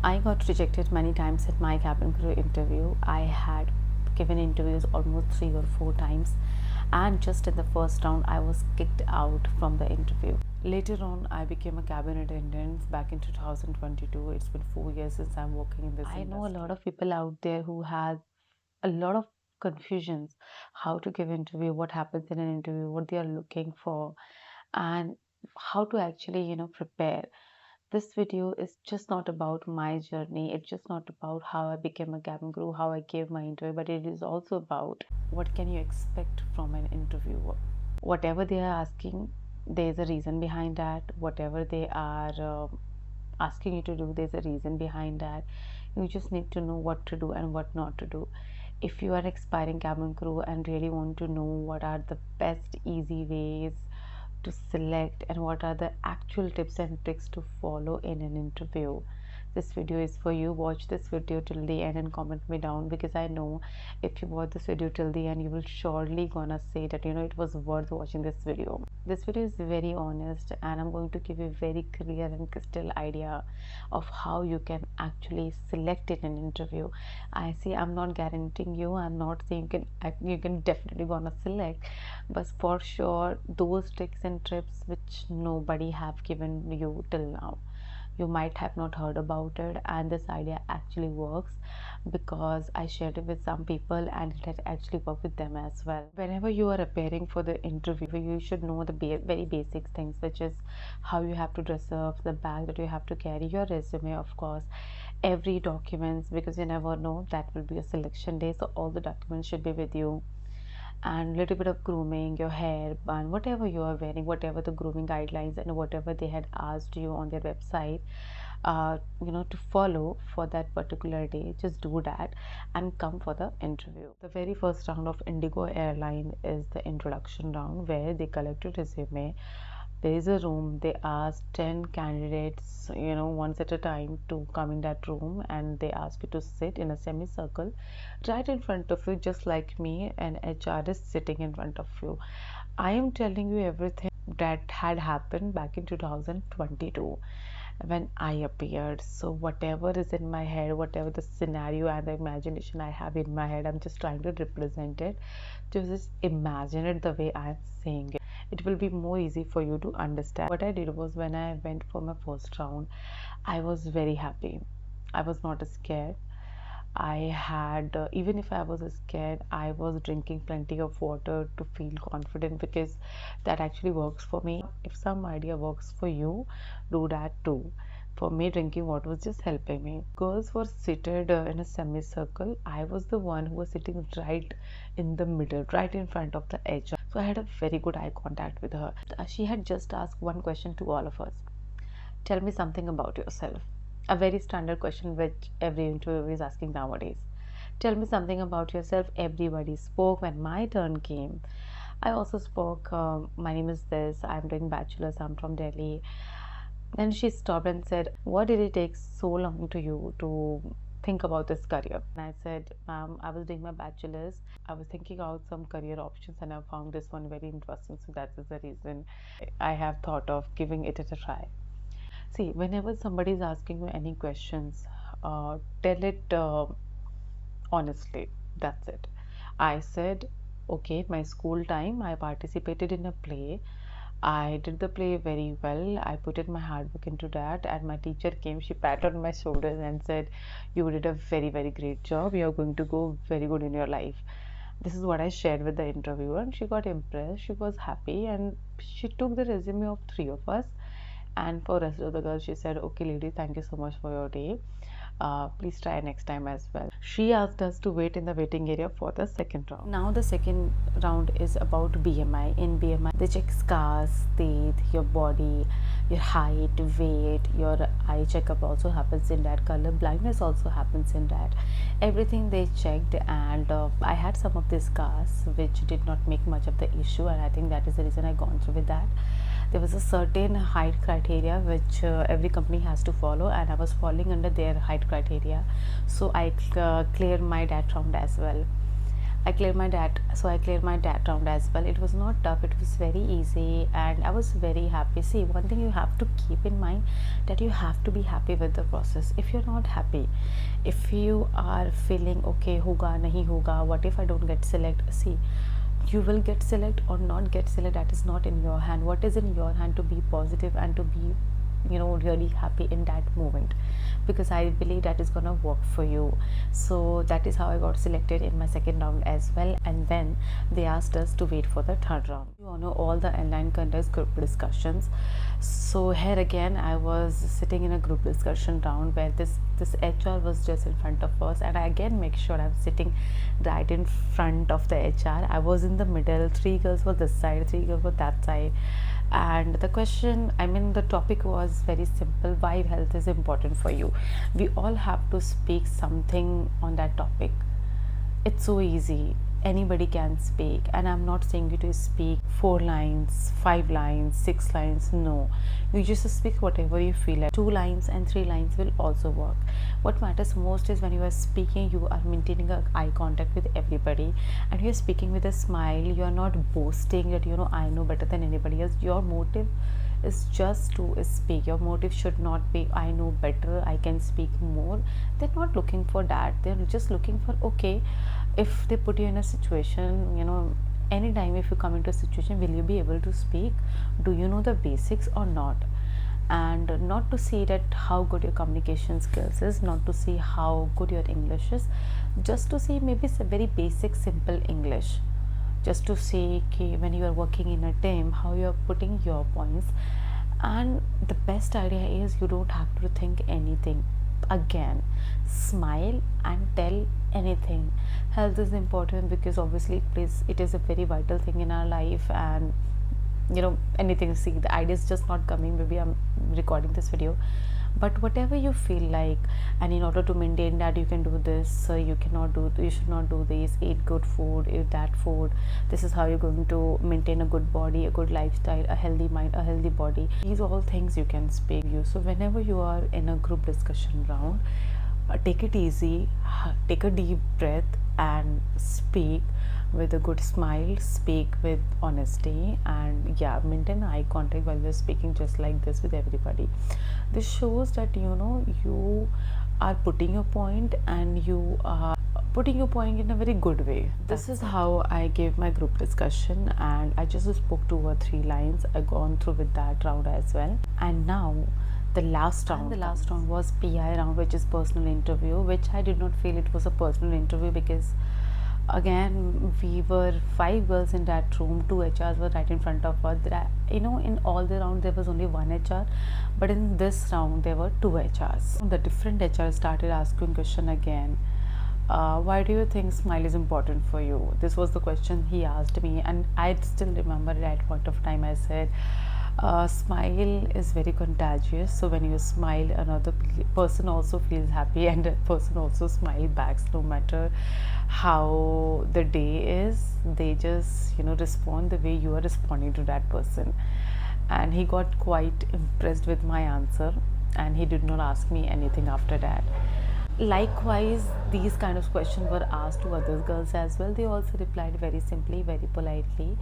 I got rejected many times at my cabin crew interview. I had given interviews almost 3 or 4 times, and just in the first round, I was kicked out from the interview. Later on, I became a cabin attendant back in 2022. It's been 4 years since I'm working in this industry. I know a lot of people out there who have a lot of confusions how to give interview, what happens in an interview, what they are looking for, and how to actually prepare. This video is just not about my journey. It's just not about how I became a cabin crew, how I gave my interview, but it is also about what can you expect from an interviewer. Whatever they are asking, there's a reason behind that. Whatever they are asking you to do, there's a reason behind that. You just need to know what to do and what not to do. If you are an aspiring cabin crew and really want to know what are the best easy ways to select and what are the actual tips and tricks to follow in an interview, this video is for you. Watch this video till the end and comment me down, because I know if you watch this video till the end, you will surely gonna say that it was worth watching this video. This video is very honest, and I'm going to give you a very clear and crystal idea of how you can actually select in an interview. I see, I'm not guaranteeing you, I'm not saying you can definitely gonna select, but for sure those tricks and tips which nobody have given you till now, you might have not heard about it, and this idea actually works because I shared it with some people and it had actually worked with them as well. Whenever you are preparing for the interview, you should know the very basic things, which is how you have to dress up, the bag that you have to carry, your resume, of course, every documents, because you never know, that will be a selection day, so all the documents should be with you. And little bit of grooming, your hair bun, whatever you are wearing, whatever the grooming guidelines and whatever they had asked you on their website, to follow for that particular day, just do that and come for the interview. The very first round of Indigo Airline is the introduction round, where they collect your resume. There is a room, they ask 10 candidates, once at a time, to come in that room, and they ask you to sit in a semicircle right in front of you, just like me, and HR is sitting in front of you. I am telling you everything that had happened back in 2022 when I appeared. So whatever is in my head, whatever the scenario and the imagination I have in my head, I'm just trying to represent it. Just imagine it the way I'm saying it. It will be more easy for you to understand. What I did was, when I went for my first round, I was very happy. I was not scared. I had, even if I was scared, I was drinking plenty of water to feel confident, because that actually works for me. If some idea works for you, do that too. For me, drinking water was just helping me. Girls were seated in a semicircle. I was the one who was sitting right in the middle, right in front of the edge. So I had a very good eye contact with her. She had just asked one question to all of us: tell me something about yourself. A very standard question which every interviewer is asking nowadays. Tell me something about yourself. Everybody spoke. When my turn came, I also spoke. My name is this. I'm doing bachelor's. I'm from Delhi. Then she stopped and said, what did it take so long to you to think about this career? And I said, ma'am, I was doing my bachelor's. I was thinking out some career options, and I found this one very interesting. So that is the reason I have thought of giving it a try. See, whenever somebody is asking you any questions, tell it honestly. That's it. I said, okay, my school time, I participated in a play. I did the play very well. I put in my hard work into that, and my teacher came. She patted on my shoulders and said, you did a very, very great job. You're going to go very good in your life. This is what I shared with the interviewer, and she got impressed. She was happy, and she took the resume of 3 of us. And for rest of the girls, she said, okay ladies, thank you so much for your day. Please try next time as well. She asked us to wait in the waiting area for the second round. Now the second round is about BMI. In BMI, they check scars, teeth, your body, your height, weight, your eye checkup also happens in that, color blindness also happens in that. Everything they checked, and I had some of these scars which did not make much of the issue, and I think that is the reason I gone through with that. There was a certain height criteria which every company has to follow, and I was falling under their height criteria, so I cleared my that round as well. I cleared my DAT, so I cleared my DAT round as well. It was not tough, it was very easy, and I was very happy. See, one thing you have to keep in mind, that you have to be happy with the process. If you're not happy, if you are feeling okay, hoga nahi hoga, what if I don't get select? See, you will get select or not get select, that is not in your hand. What is in your hand? To be positive and to be, you know, really happy in that moment, because I believe that is gonna work for you. So that is how I got selected in my second round as well. And then they asked us to wait for the third round. You all know all the airline conducts group discussions. So here again I was sitting in a group discussion round where this HR was just in front of us, and I again make sure I'm sitting right in front of the HR. I was in the middle, 3 girls were this side, 3 girls were that side. And the question, I mean, the topic was very simple: why health is important for you. We all have to speak something on that topic. It's so easy, anybody can speak, and I'm not saying you to speak 4 lines, 5 lines, 6 lines. No, you just speak whatever you feel like. 2 lines and 3 lines will also work. What matters most is when you are speaking, you are maintaining a eye contact with everybody, and you're speaking with a smile. You are not boasting that, you know, I know better than anybody else. Your motive is just to speak. Your motive should not be I know better, I can speak more. They're not looking for that. They're just looking for, okay, if they put you in a situation, you know, anytime if you come into a situation, will you be able to speak? Do you know the basics or not? And not to see that how good your communication skills is, not to see how good your English is, just to see maybe it's a very basic simple English, just to see, okay, when you are working in a team, how you are putting your points. And the best idea is you don't have to think anything. Again, smile and tell anything. Health is important because obviously it is a very vital thing in our life. And you know, anything, see, the idea is just not coming, maybe I'm recording this video, but whatever you feel like. And in order to maintain that, you can do this, you should not do this, eat good food, eat that food. This is how you're going to maintain a good body, a good lifestyle, a healthy mind, a healthy body. These are all things you can speak. So whenever you are in a group discussion round, take it easy, take a deep breath, and speak with a good smile, speak with honesty, and yeah, maintain eye contact while you're speaking, just like this, with everybody. This shows that, you know, you are putting your point, and you are putting your point in a very good way. This is how I gave my group discussion, and I just spoke 2 or 3 lines. I gone through with that round as well. And now the last round was PI round, which is personal interview, which I did not feel it was a personal interview, because again, we were 5 girls in that room, 2 HRs were right in front of us. You know, in all the round there was only 1 HR, but in this round there were 2 HRs. The different HRs started asking question again. Why do you think smile is important for you? This was the question he asked me, and I still remember at that point of time I said, smile is very contagious. So when you smile, another person also feels happy, and a person also smile back. No matter how the day is, they just, you know, respond the way you are responding to that person. And he got quite impressed with my answer, and he did not ask me anything after that. Likewise, these kind of questions were asked to other girls as well. They also replied very simply, very politely,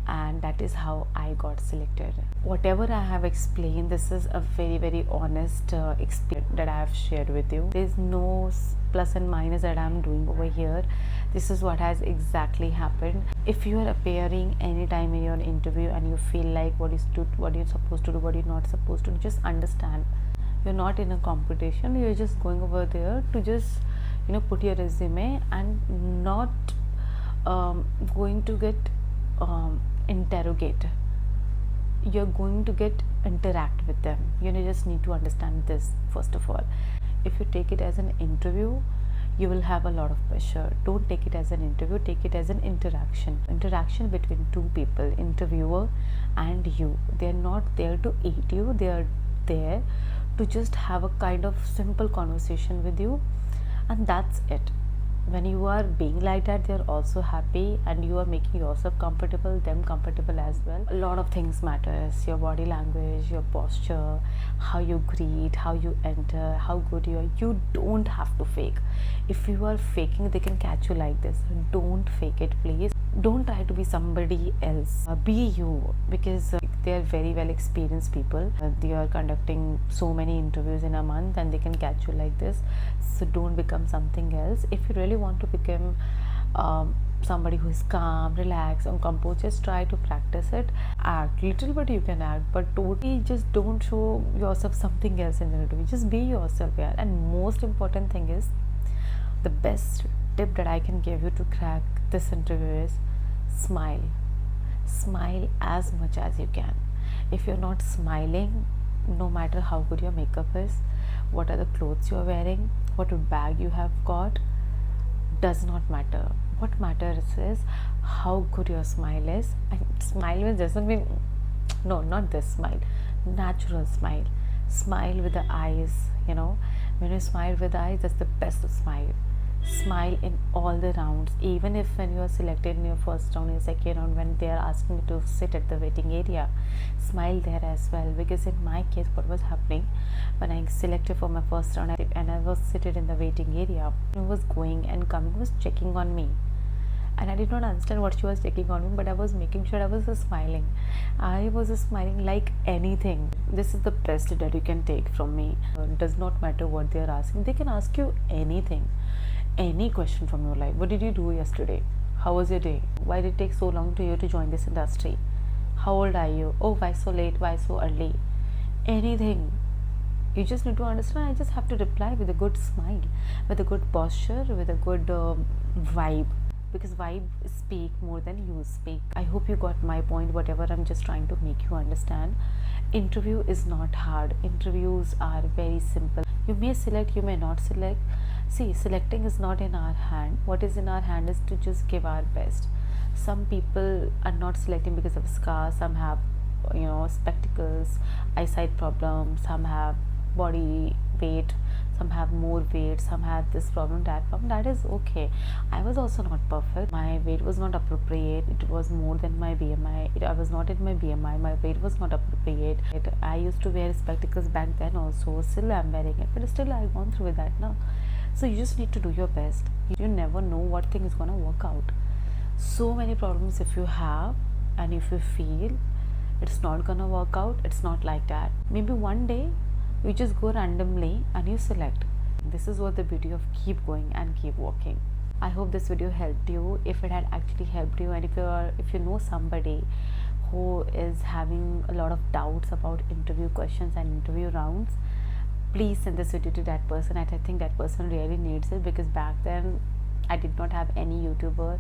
and that is how I got selected. Whatever I have explained, this is a very, very honest experience that I have shared with you. There is no plus and minus that I am doing over here. This is what has exactly happened. If you are appearing anytime in your interview and you feel like what you're supposed to do, what you're not supposed to do, just understand, you're not in a competition. You're just going over there to just, you know, put your resume, and not going to get interrogate. You're going to get interact with them. You know, just need to understand this first of all. If you take it as an interview, you will have a lot of pressure. Don't take it as an interview, take it as an interaction between 2 people, interviewer and you. They're not there to eat you, they are there to just have a kind of simple conversation with you, and that's it. when you are being like that, they're also happy, and you are making yourself comfortable, them comfortable as well. A lot of things matters: your body language, your posture, how you greet, how you enter, how good you are. You don't have to fake. If you are faking, they can catch you like this. Don't fake it, please. Don't try to be somebody else. Be you, because they are very well experienced people. They are conducting so many interviews in a month, and they can catch you like this. So don't become something else. If you really want to become somebody who is calm, relaxed, and composed, just try to practice it. Act little bit, you can act, but totally just don't show yourself something else in the interview. Just be yourself, yeah. And most important thing is, the best tip that I can give you to crack this interview is smile. Smile as much as you can. If you're not smiling, no matter how good your makeup is, what are the clothes you're wearing, what bag you have got, does not matter. What matters is how good your smile is. And smile doesn't mean, no, not this smile, natural smile. Smile with the eyes, when you smile with the eyes, that's the best smile. Smile in all the rounds, even if when you are selected in your first round, your second round, when they are asking you to sit at the waiting area, smile there as well. Because in my case, what was happening, when I selected for my first round and I was seated in the waiting area, who was going and coming was checking on me, and I did not understand what she was checking on me, but I was making sure I was smiling. I was smiling like anything. This is the best that you can take from me. It does not matter what they are asking. They can ask you anything, any question from your life. What did you do yesterday? How was your day? Why did it take so long to you to join this industry? How old are you? Oh, why so late? Why so early? Anything. You just need to understand. I just have to reply with a good smile, with a good posture, with a good vibe, because vibe speak more than you speak. I hope you got my point, whatever I'm just trying to make you understand. Interview is not hard. Interviews are very simple. You may select, you may not select. See, selecting is not in our hand. What is in our hand is to just give our best. Some people are not selecting because of scars. Some have spectacles, eyesight problems. Some have body weight, some have more weight, some have this problem, that problem. That is okay. I was also not perfect. My weight was not appropriate. It was more than my BMI. I was not in my BMI. My weight was not appropriate. I used to wear spectacles back then also. Still I'm wearing it, but still I've gone through with that now. So you just need to do your best. You never know what thing is gonna work out. So many problems if you have, and if you feel it's not gonna work out, it's not like that. Maybe one day you just go randomly and you select. This is what the beauty of keep going and keep working. I hope this video helped you. If it had actually helped you, and if you know somebody who is having a lot of doubts about interview questions and interview rounds, please send this video to that person. I think that person really needs it, because back then I did not have any YouTuber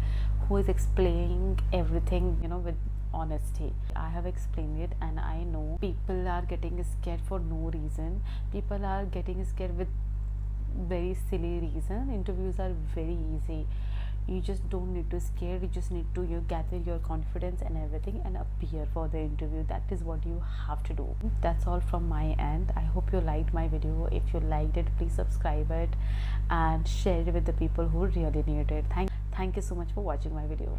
who is explaining everything with honesty. I have explained it, and I know people are getting scared for no reason. People are getting scared with very silly reason. Interviews are very easy. You just don't need to scare. You just need to gather your confidence and everything and appear for the interview. That is what you have to do. That's all from my end. I hope you liked my video. If you liked it, please subscribe it and share it with the people who really need it. Thank you so much for watching my video.